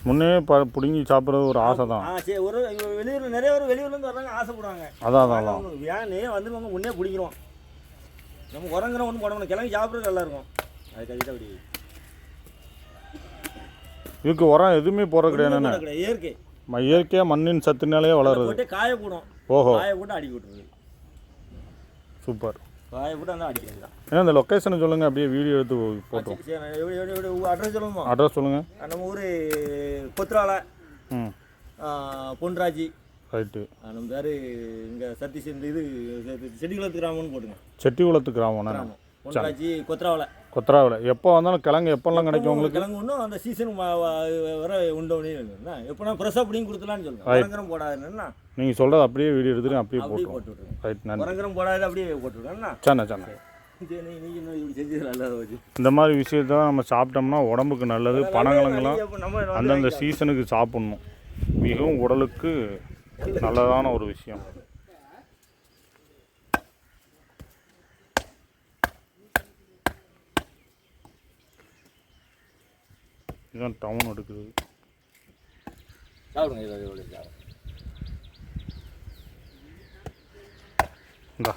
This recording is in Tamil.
முன்னே பிடுங்கி சாப்பிட்றது ஒரு ஆசை தான். சரி, ஒரு வெளியூரில் நிறைய பேர் வெளியூர்லேருந்து வர்றாங்க, ஆசைப்படுவாங்க. அதான் ஏன்னே வந்துருவாங்க, முன்னே பிடிக்கிறோம். நம்ம உரங்கிற ஒன்றும் போட முடியும், கிளம்பி சாப்பிட்றது நல்லாயிருக்கும். அதுக்கு அப்படி இதுக்கு உரம் எதுவுமே போடுறது கிடையாது. இயற்கை இயற்கையாக மண்ணின் சத்துனாலே வளருது. போட்டு காய போடும். ஓஹோ, காய போட்டு அடிக்க விட்டுருது. சூப்பர். காய போட்டு அந்த அடிக்கிறது தான். ஏன்னா இந்த லொக்கேஷனை சொல்லுங்கள், அப்படியே வீடியோ எடுத்து போட்டோம். அட்ரஸ் சொல்லுமா? அட்ரஸ் சொல்லுங்கள். நம்ம ஊர் கொத்ராலை, பொன்ராஜி. ரைட்டு. நம்ம பேர் இங்கே சத்தீஷ், இந்த இது செட்டிகுளத்து கிராமம்னு போட்டுங்க. செட்டிகுளத்து கிராமம், பொன்ராஜி, கொத்ராவலை. கொத்ராவில் எப்போ வந்தாலும் கிழங்கு எப்போல்லாம் கிடைக்கும் உங்களுக்கு? கிழங்கு ஒன்றும் அந்த சீசன் வர உண்டோன்னு எப்போனா ஃப்ரெஷ்ஷாக பிடிங்கி கொடுத்துலான்னு சொல்லுங்கள். உரங்கரம் போடாதுன்னா நீங்கள் சொல்கிறது அப்படியே வீடியோ எடுத்துட்டு அப்படியே போட்டு விட்ருங்க. ரைட். நன்றி. உரங்கரம் போடாது அப்படியே போட்டுவிடுங்கண்ணா. சரி. இப்படி செஞ்சது நல்லது வச்சு. இந்த மாதிரி விஷயத்த நம்ம சாப்பிட்டோம்னா உடம்புக்கு நல்லது. பனங்கிழங்குலாம் அந்தந்த சீசனுக்கு சாப்பிட்ணும். மிகவும் உடலுக்கு நல்லதான ஒரு விஷயம். இதுதான் டவுன் எடுக்கிறது. சாப்பிடுங்க. இந்தா